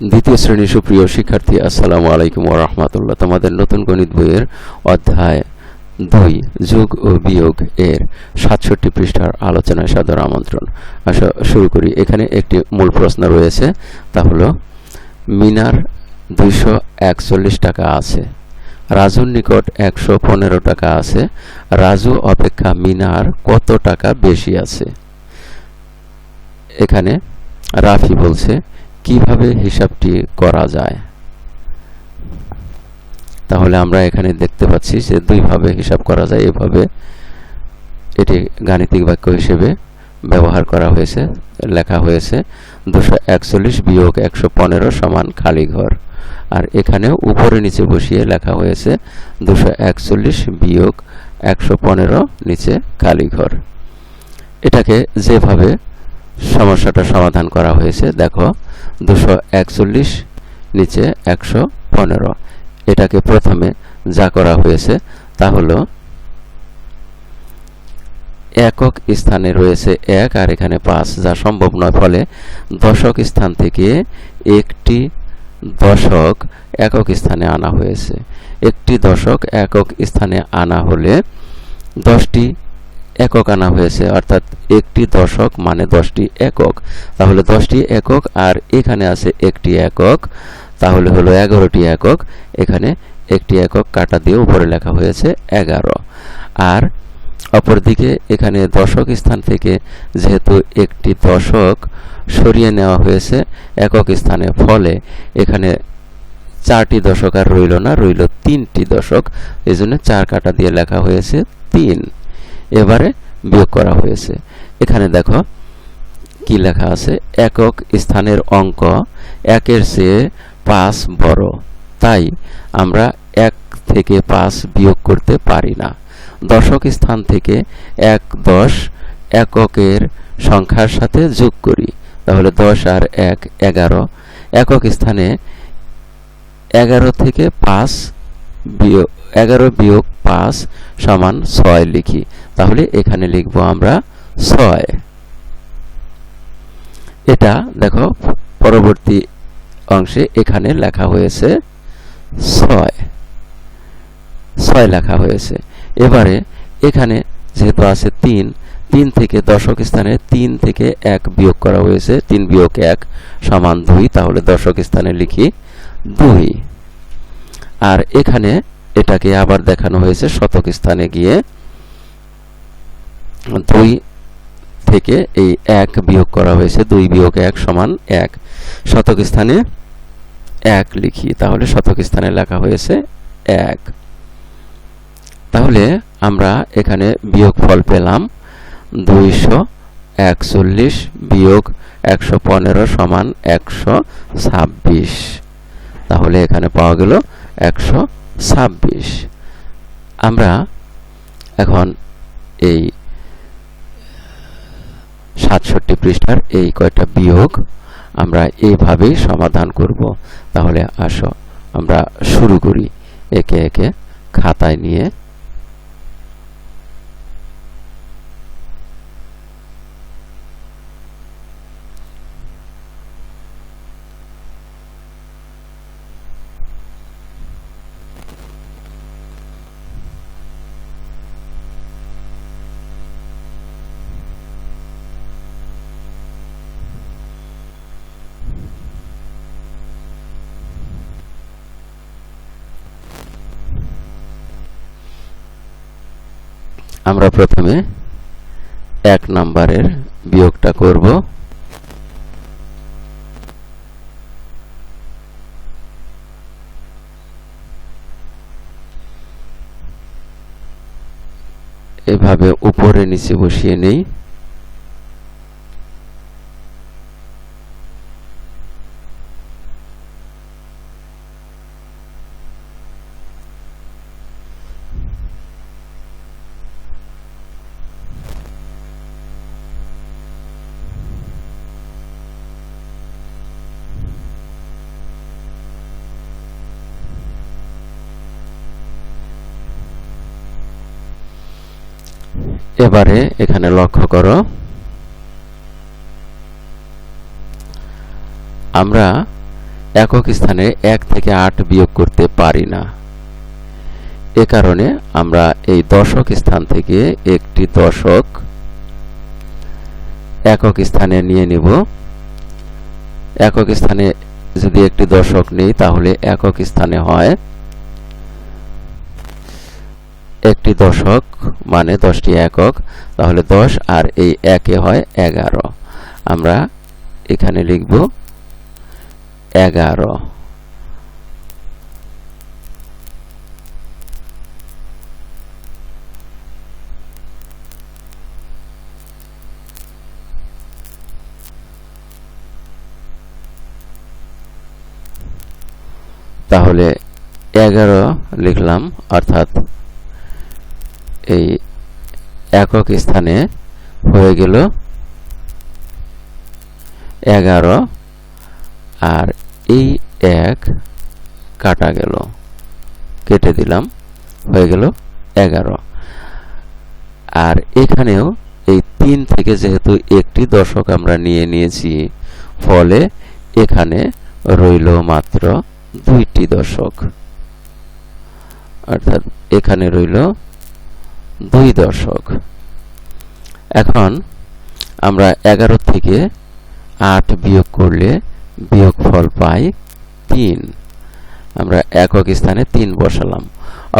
দ্বিতীয় শ্রেণীর সুপ্রিয় শিক্ষার্থী, আসসালামু আলাইকুম ওয়া রাহমাতুল্লাহ। তোমাদের নতুন গণিত বইয়ের অধ্যায় 2 যোগ ও বিয়োগ এর 67 পৃষ্ঠার আলোচনায় সাদর আমন্ত্রণ। আসো শুরু করি। এখানে একটি মূল প্রশ্ন রয়েছে, তা হলো মিনার 241 টাকা আছে, রাজুর নিকট 115 টাকা আছে, রাজু অপেক্ষা মিনার কত টাকা বেশি আছে? এখানে রাফি বলছে কিভাবে হিসাবটি করা যায়। তাহলে আমরা এখানে দেখতে পাচ্ছি যে দুইভাবে হিসাব করা যায়। এভাবে এটি গাণিতিক বাক্য হিসেবে ব্যবহার করা হয়েছে, লেখা হয়েছে 241 বিয়োগ 115 সমান খালি ঘর। আর এখানে উপরে নিচে বসিয়ে লেখা হয়েছে 241 বিয়োগ 115 নিচে খালি ঘর। এটাকে যেভাবে সমস্যাটা সমাধান করা হয়েছে, দেখো 241 নিচে 115, এটাকে প্রথমে যা করা হয়েছে তা হলো একক স্থানে রয়েছে 1 আর এখানে 5, যা সম্ভব নয়, ফলে দশক স্থান থেকে একটি দশক একক স্থানে আনা হয়েছে। একটি দশক একক স্থানে আনা হলে 10টি একক আনা হয়েছে, অর্থাৎ একটি দশক মানে 10টি একক। তাহলে 10টি একক আর এখানে আছে একটি একক, তাহলে হলো 11টি একক। এখানে একটি একক কাটা দিয়ে উপরে লেখা হয়েছে 11। আর অপরদিকে এখানে দশক স্থান থেকে যেহেতু একটি দশক সরিয়ে নেওয়া হয়েছে একক স্থানে, ফলে এখানে 4টি দশক আর রইল না, রইল 3টি দশক। এই জন্য 4 কাটা দিয়ে লেখা হয়েছে 3। এবারে বিয়োগ করা হয়েছে। এখানে দেখো কি লেখা আছে, একক স্থানের অঙ্ক 1-এর চেয়ে 5 বড়, তাই আমরা 1 থেকে 5 বিয়োগ করতে পারি না। দশক স্থান থেকে 1 10 এককের সংখ্যার সাথে যোগ করি, তাহলে 10 আর 1 11। একক স্থানে 11 থেকে 5 বিয়োগ 11 বিয়োগ 5 সমান 6 লিখি, তাহলে এখানে লিখব আমরা 6। এটা দেখো পরবর্তী অংশে এখানে লেখা হয়েছে 6 লেখা হয়েছে। এবারে এখানে যেহেতু আছে 3 থেকে দশক স্থানে 3 থেকে 1 বিয়োগ করা হয়েছে, 3 বিয়োগ 1 সমান 2, তাহলে দশক স্থানে লিখি 2। আর এখানে এটাকে আবার দেখানো হয়েছে শতক স্থানে গিয়ে 2 থেকে এই 1 বিয়োগ করা হয়েছে, 2 বিয়োগ 1 সমান 1। শতক স্থানে 1 লিখি, তাহলে শতক স্থানে লেখা হয়েছে 1। তাহলে আমরা এখানে বিয়োগফল পেলাম 241 বিয়োগ 115 সমান 126। তাহলে এখানে পাওয়া গেল 126। আমরা এখন এই 67 পৃষ্ঠার এই কয়টা বিয়োগ আমরা এইভাবেই সমাধান করব। তাহলে আসো আমরা শুরু করি একে একে খাতায় নিয়ে। আমরা প্রথমে 1 নম্বরের বিয়োগটা করব। এভাবে উপরে নিচে বসিয়ে নেই। এবারে এখানে লক্ষ্য করো, আমরা একক স্থানে 1 থেকে 8 বিয়োগ করতে পারি না। এ কারণে আমরা এই দশক স্থান থেকে একটি দশক একক স্থানে নিয়ে নিব। একক স্থানে যদি একটি দশক নেই তাহলে একক স্থানে হয় একটি দশক মানে 10টি একক, তাহলে 10 আর এই 1 এ হয় 11। আমরা এখানে লিখব 11। তাহলে 11 লিখলাম, অর্থাৎ এই একক স্থানে হয়ে গেল 11, আর এই 1 কাটা গেল, কেটে দিলাম, হয়ে গেল 11। আর এখানেও এই 3 থেকে যেহেতু একটি দশক আমরা নিয়ে নিয়েছি, ফলে এখানে রইল মাত্র 2টি দশক, অর্থাৎ এখানে রইল 2 দশক। এখন আমরা 11 থেকে 8 বিয়োগ করলে বিয়োগফল পাই 3। আমরা একক স্থানে 3 বসালাম।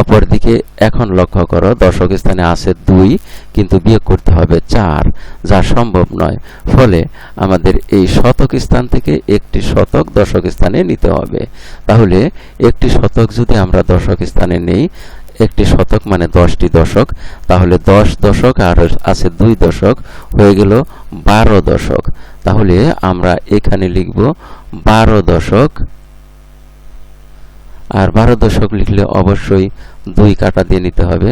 অপরদিকে এখন লক্ষ্য করো, দশক স্থানে আছে 2, কিন্তু বিয়োগ করতে হবে 4, যা সম্ভব নয়। ফলে আমাদের এই শতক স্থান থেকে একটি শতক দশক স্থানে নিতে হবে। তাহলে একটি শতক যদি আমরা দশক স্থানে নেই, একটি শতক মানে 10টি দশক, তাহলে 10 দশক আর আছে 2 দশক, হয়ে গেল 12 দশক। তাহলে আমরা এখানে লিখব 12 দশক। আর 12 দশক লিখলে অবশ্যই 2 কাটা দিয়ে নিতে হবে,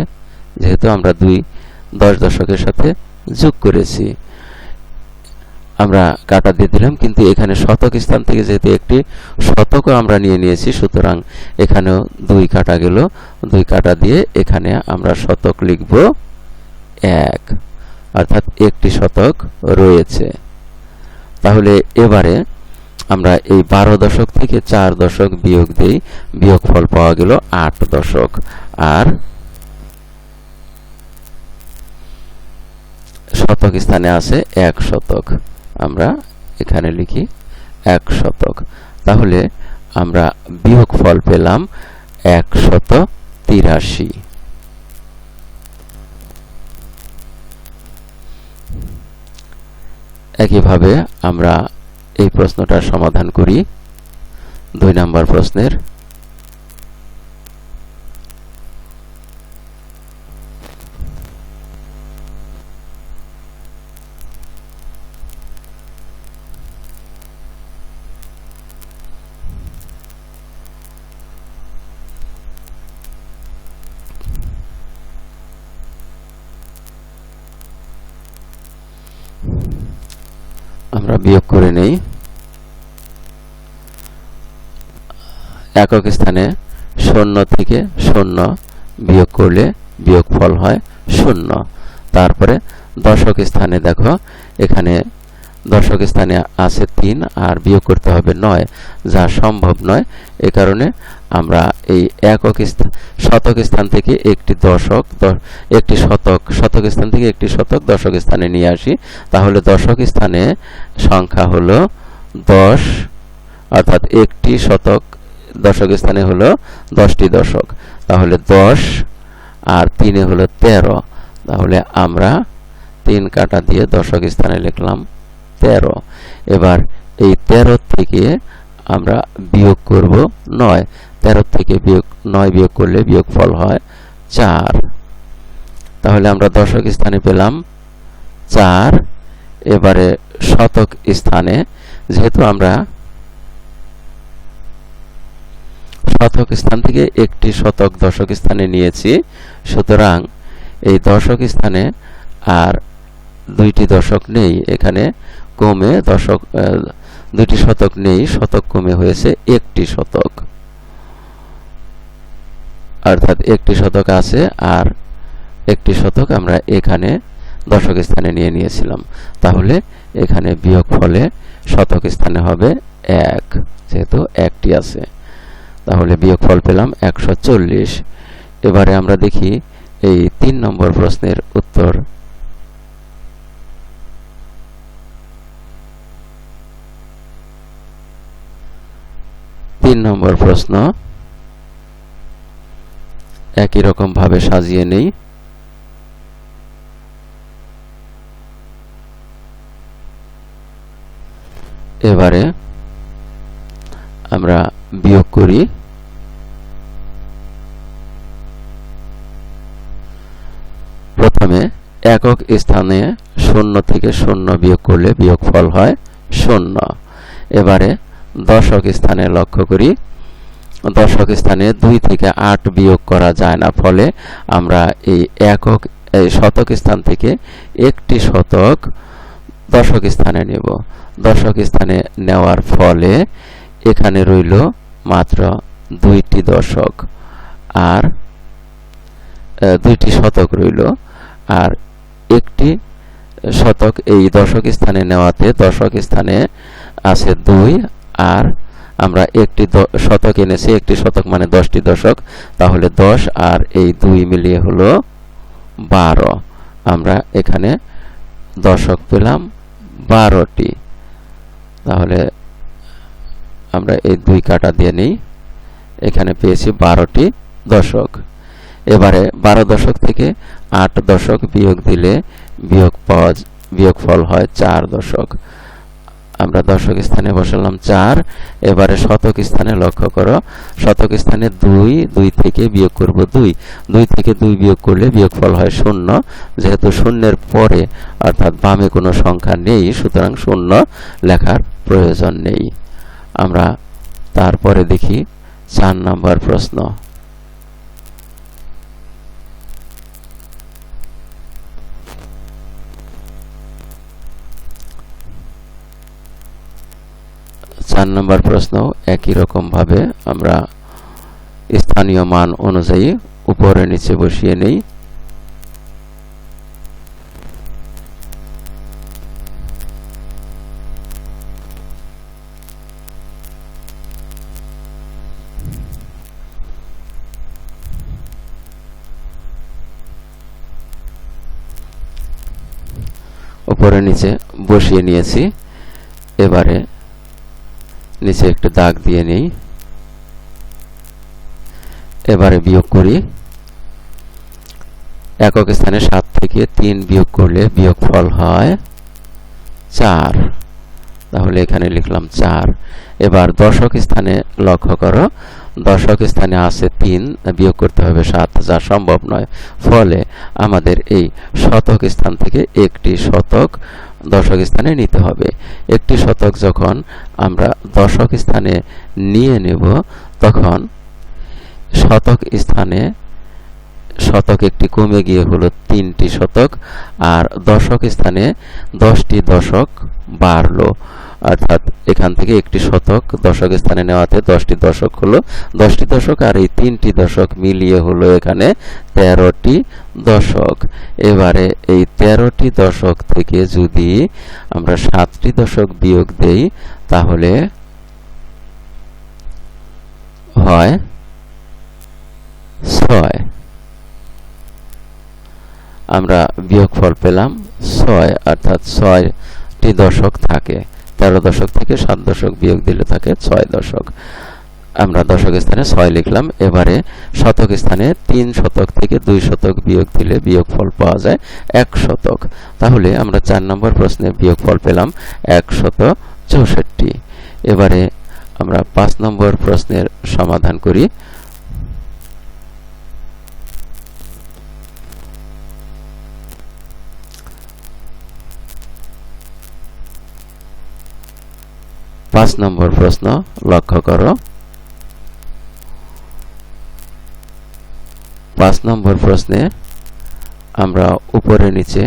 যেহেতু আমরা 2 10 দশকের সাথে যোগ করেছি। আমরা কাটা দিয়ে দিলাম, কিন্তু এখানে শতক স্থান থেকে যেহেতু একটি শতকও আমরা নিয়ে নিয়েছি, সুতরাং এখানেও 2 কাটা গেল। 2 কাটা দিয়ে এখানে আমরা শতক লিখব 1, অর্থাৎ একটি শতক রয়েছে। তাহলে এবারে আমরা এই 12 দশক থেকে 4 দশক বিয়োগ দেই, বিয়োগফল পাওয়া গেল 8 দশক। আর শতক স্থানে আছে 1 শতক, আমরা এখানে লিখি 1 শতক। তাহলে আমরা বিয়োগফল পেলাম 183। একইভাবে আমরা এই প্রশ্নটার সমাধান করি। 2 নম্বর প্রশ্নের আমরা বিয়োগ করে নেই। একক স্থানে 0 থেকে 0 বিয়োগ করলে বিয়োগফল হয় 0। তারপরে দশক স্থানে দেখো, এখানে দশক স্থানে আছে 3 আর বিয়োগ করতে হবে 9, যা সম্ভব নয়। এ কারণে আমরা এই একক শতক স্থান থেকে একটি দশক, একটি শতক, শতক স্থান থেকে একটি শতক দশক স্থানে নিয়ে আসি। তাহলে দশক স্থানে সংখ্যা হলো 10, অর্থাৎ একটি শতক দশক স্থানে হলো 10টি দশক। তাহলে 10 আর 3 হলো 13। তাহলে আমরা 3 কাটা দিয়ে দশক স্থানে লিখলাম 13। এবার এই 13 থেকে আমরা বিয়োগ করব 9। 13 থেকে 9 বিয়োগ করলে বিয়োগফল হয় 4। তাহলে আমরা দশক স্থানে পেলাম 4। এবারে শতক স্থানে, যেহেতু আমরা শতক স্থান থেকে একটি শতক দশক স্থানে নিয়েছি, সুতরাং এই দশক স্থানে আর 2টি দশক নেই, এখানে কমে দশক 2টি শতক নেই, শতক কমে হয়েছে একটি শতক, অর্থাৎ একটি শতক আছে আর একটি শতক আমরা এখানে দশক স্থানে নিয়ে নিয়েছিলাম। তাহলে এখানে বিয়োগফলে শতক স্থানে হবে 1, যেহেতু একটি আছে, তাহলে বিয়োগফল পেলাম 140। এবারে আমরা দেখি এই 3 নম্বর প্রশ্নের উত্তর। 3 নম্বর প্রশ্ন একই রকম ভাবে সাজিয়ে নেই। এবারে আমরা বিয়োগ করি। প্রথমে একক স্থানে 0 থেকে 0 বিয়োগ করলে বিয়োগফল হয় 0। এবারে দশক স্থানে লক্ষ্য করি। দশক স্থানে 2 থেকে 8 বিয়োগ করা যায় না, ফলে আমরা এই শতক স্থান থেকে একটি শতক দশক স্থানে নেব। দশক স্থানে নেওয়ার ফলে এখানে রইল মাত্র 2টি দশক আর 2টি শতক রইল, আর একটি শতক এই দশক স্থানে নেওয়াতে দশক স্থানে আছে 2, আর আমরা একটি শতক এনেছি, একটি শতক মানে 10টি দশক, তাহলে 10 আর এই 2 মিলিয়ে হলো 12। আমরা এখানে দশক পেলাম 12টি। তাহলে আমরা এই 2 কাটা দিয়ে নিই, এখানে পেয়েছি 12টি দশক। এবারে 12 দশক থেকে 8 দশক বিয়োগ দিলে বিয়োগফল হয় 4 দশক। আমরা দশক স্থানে বসালাম 4। এবারে শতক স্থানে লক্ষ্য করো, শতক স্থানে 2 থেকে বিয়োগ করব 2 থেকে 2 বিয়োগ করলে বিয়োগফল হয় 0। যেহেতু শূন্যের পরে অর্থাৎ বামে কোনো সংখ্যা নেই, সুতরাং 0 লেখার প্রয়োজন নেই। আমরা তারপরে দেখি 4 নম্বর প্রশ্ন। চার নম্বর প্রশ্ন একই রকম ভাবে আমরা স্থানীয় মান অনুযায়ী উপরে নিচে বসিয়ে নেই। উপরে নিচে বসিয়ে নিয়েছি। এবারে নিচে একটু দাগ দিয়ে নেই। এবারে বিয়োগ করি। একক স্থানে 7 থেকে 3 বিয়োগ করলে বিয়োগফল হয় 4। তাহলে এখানে লিখলাম 4। এবার দশক স্থানে লক্ষ্য করো, দশক স্থানে আছে 3, বিয়োগ করতে হবে 7, যা সম্ভব নয়। ফলে আমাদের এই শতক স্থান থেকে একটি শতক দশক স্থানে নিতে হবে। একটি শতক যখন আমরা দশক স্থানে নিয়ে নেব, তখন শতক স্থানে শতক একটি কমে গিয়ে হলো 3টি শতক, আর দশক স্থানে 10টি দশক বাড়লো। অর্থাৎ এখান থেকে একটি শতক দশক স্থানে নেওয়াতে 10টি দশক হলো। 10টি দশক আর এই 3টি দশক মিলিয়ে হলো এখানে 13টি দশক। এবারে এই 13টি দশক থেকে যদি আমরা 7টি দশক বিয়োগ দেই, তাহলে হয় 6। আমরা বিয়োগফল পেলাম 6, অর্থাৎ 6টি দশক থাকে। 13 দশক থেকে 7 দশক বিয়োগ দিলে থাকে 6 দশক। আমরা দশক স্থানে 6 লিখলাম। এবারে শতক স্থানে 3 শতক থেকে 2 শতক বিয়োগ দিলে বিয়োগফল পাওয়া যায় 1 শতক। তাহলে আমরা 4 নম্বর প্রশ্নে বিয়োগফল পেলাম 164। এবারে আমরা 5 নম্বর প্রশ্নের সমাধান করি। পাঁচ নম্বর প্রশ্ন লক্ষ্য করো। 5 নম্বর প্রশ্নে আমরা উপরে নিচে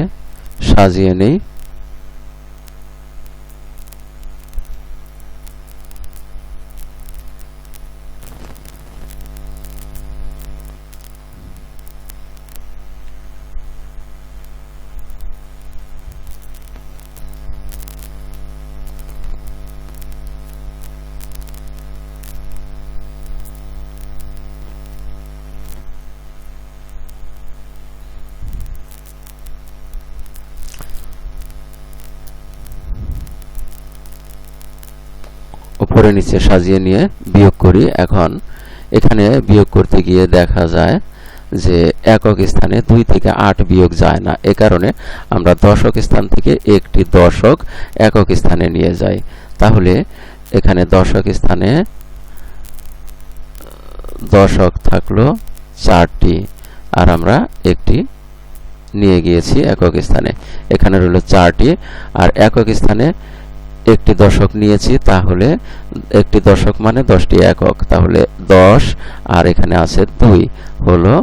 সাজিয়ে নেই। উপরে নিচে সাজিয়ে নিয়ে বিয়োগ করি। এখন এখানে বিয়োগ করতে গিয়ে দেখা যায় যে একক স্থানে 2 থেকে 8 বিয়োগ যায় না। এ কারণে আমরা দশক স্থান থেকে একটি দশক একক স্থানে নিয়ে যাই। তাহলে এখানে দশক স্থানে দশক থাকলো 4টি, আর আমরা একটি নিয়ে গিয়েছি একক স্থানে। এখানে রইল 4টি, আর একক স্থানে একটি দশক নিয়েছি, তাহলে একটি দশক মানে 10টি একক। তাহলে 10 আর এখানে আছে 2 হলো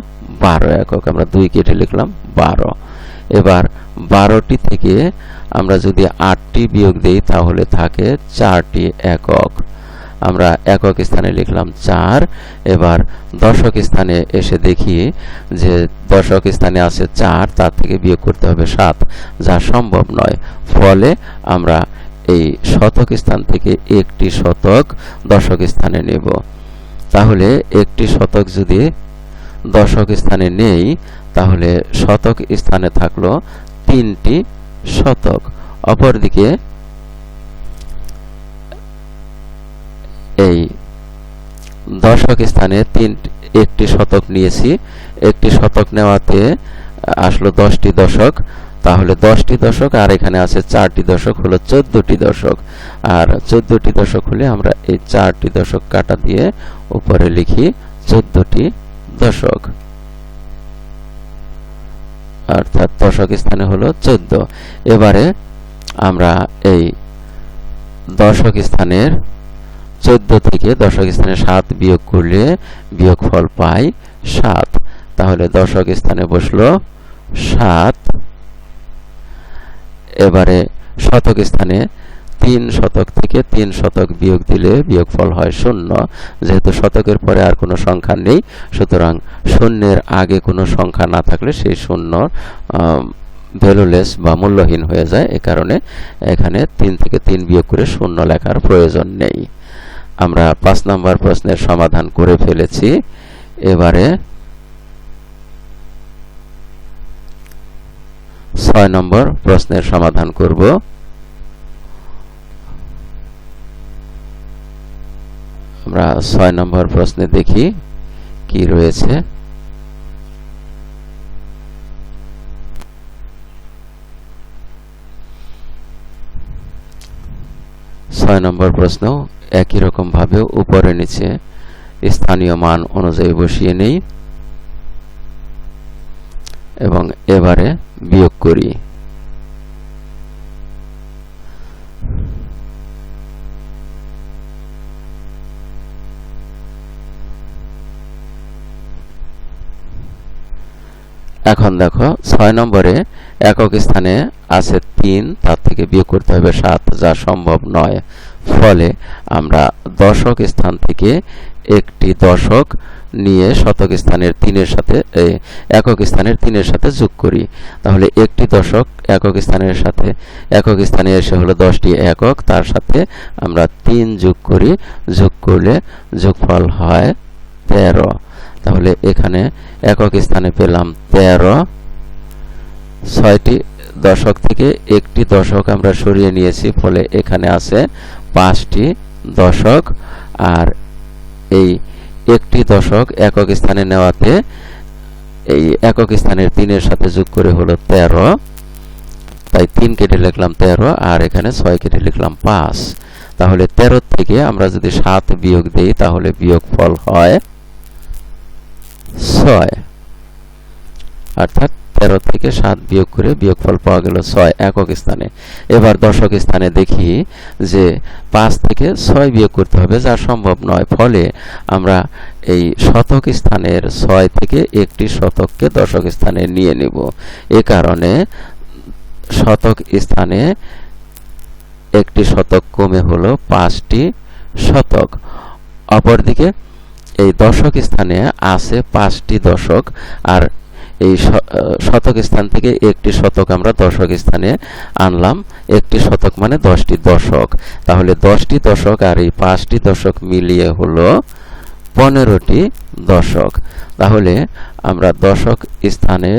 12 একক। আমরা 2 কেটে লিখলাম 12। এবার 12টি থেকে আমরা যদি 8টি বিয়োগ দেই তাহলে থাকে 4টি একক। আমরা একক স্থানে লিখলাম 4। এবার দশক স্থানে এসে দেখি যে দশক স্থানে আছে 4, তার থেকে বিয়োগ করতে হবে 7, যা সম্ভব নয়। ফলে আমরা এই শতক স্থান থেকে একটি শতক দশক স্থানে নেব। তাহলে একটি শতক যদি দশক স্থানে নেই তাহলে শতক স্থানে থাকলো 3টি শতক। অপরদিকে এই দশক স্থানে একটি শতক নিয়েছি, একটি শতক নেওয়াতে আসলো 10টি দশক। তাহলে 10টি দশক আর এখানে আছে 4টি দশক, হলো 14টি দশক। আর 14টি দশক হলে আমরা এই 4টি দশক কাটা দিয়ে উপরে লিখি 14টি দশক, অর্থাৎ দশক স্থানে হলো 14। এবারে আমরা এই দশক স্থানের 14 থেকে দশক স্থানে 7 বিয়োগ করলে বিয়োগফল পাই 7। তাহলে দশক স্থানে বসলো 7। এবারে শতক স্থানে 3 শতক থেকে 3 শতক বিয়োগ দিলে বিয়োগফল হয় 0। যেহেতু শতকের পরে আর কোনো সংখ্যা নেই, সুতরাং শূন্যের আগে কোনো সংখ্যা না থাকলে সেই শূন্য ভ্যালুলেস বা মূল্যহীন হয়ে যায়। এ কারণে এখানে 3 থেকে 3 বিয়োগ করে 0 লেখার প্রয়োজন নেই। আমরা 5 নম্বর প্রশ্নের সমাধান করে ফেলেছি। এবারে 6 নম্বর প্রশ্নের সমাধান করব। আমরা 6 নম্বর প্রশ্নে দেখি কি রয়েছে। 6 নম্বর প্রশ্ন একই রকম ভাবে উপরে নিচে স্থানীয় মান অনুযায়ী বসিয়ে নেই এবং এবারে বিয়োগ করি। এখন দেখো 6 নম্বরে একক স্থানে আছে 3, তার থেকে বিয়োগ করতে হবে 7, যা সম্ভব নয়। ফলে আমরা দশক স্থান থেকে একটি দশক নিয়ে শতক স্থানের 3-এর সাথে একক স্থানের 3-এর সাথে যোগ করি। তাহলে একটি দশক একক স্থানের সাথে একক স্থানে এসে হলো 10টি একক, তার সাথে আমরা 3 যোগ করি। যোগ করলে যোগফল হয় 13। তাহলে এখানে একক স্থানে পেলাম 13। 6টি দশক থেকে একটি দশক আমরা সরিয়ে নিয়েছি, ফলে এখানে আছে 5টি দশক। আর এই একটি দশক একক স্থানে নেওয়াতে এই একক স্থানের 3-এর সাথে যোগ করে হলো 13, তাই 3 কেটে লিখলাম 13, আর এখানে 6 কেটে লিখলাম 5। তাহলে 13 থেকে আমরা যদি 7 বিয়োগ দেই তাহলে বিয়োগফল হয় 6, অর্থাৎ 13 থেকে 7 বিয়োগ করে বিয়োগফল পাওয়া গেল 6 একক স্থানে। এবার দশক স্থানে দেখি যে 5 থেকে 6 বিয়োগ করতে হবে, যা সম্ভব নয়। ফলে আমরা এই শতক স্থানের 6 থেকে একটি শতককে দশক স্থানে নিয়ে নেব। এ কারণে শতক স্থানে একটি শতক কমে হলো 5টি শতক। অপরদিকে এই দশক স্থানে আছে 5টি দশক, আর এই শতক স্থান থেকে একটি শতক আমরা দশক স্থানে আনলাম। একটি শতক মানে 10টি দশক। তাহলে 10টি দশক আর এই 5টি দশক মিলিয়ে হলো 15টি দশক। তাহলে আমরা দশক স্থানে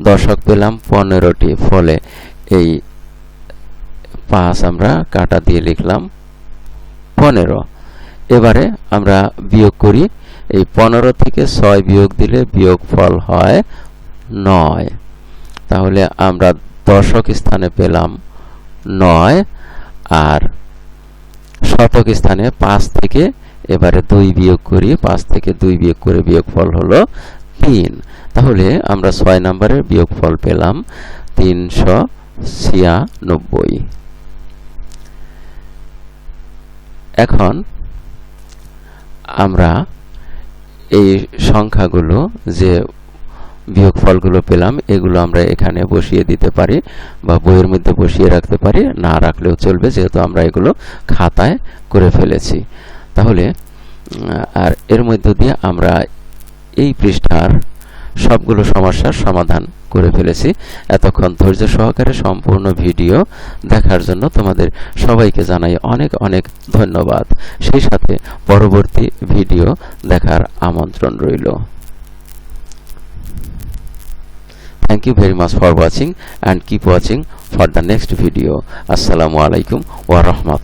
দশক পেলাম 15টি। ফলে এই 5 আমরা কাটা দিয়ে লিখলাম 15। এবারে আমরা বিয়োগ করি। এই 15 থেকে 6 বিয়োগ দিলে বিয়োগফল হয় 9। তাহলে আমরা দশক স্থানে পেলাম 9, আর শতক স্থানে 5 থেকে এবারে 2 বিয়োগ করি। 5 থেকে 2 বিয়োগ করে বিয়োগফল হলো 3। তাহলে আমরা 6 নম্বরের বিয়োগফল পেলাম 396। এখন আমরা এই সংখ্যাগুলো যে বিয়োগফলগুলো পেলাম এগুলো আমরা এখানে বসিয়ে দিতে পারি বা বইয়ের মধ্যে বসিয়ে রাখতে পারি, না রাখলেও চলবে, যেহেতু আমরা এগুলো খাতায় করে ফেলেছি। তাহলে আর এর মধ্য দিয়ে আমরা এই পৃষ্ঠার সবগুলো সমস্যার সমাধান করে ফেলেছি। এতক্ষণ ধৈর্য সহকারে সম্পূর্ণ ভিডিও দেখার জন্য তোমাদের সবাইকে জানাই অনেক অনেক ধন্যবাদ। সেই সাথে পরবর্তী ভিডিও দেখার আমন্ত্রণ রইল। Thank you very much for watching and keep watching for the next video. Assalamu alaikum wa rahmatullahi.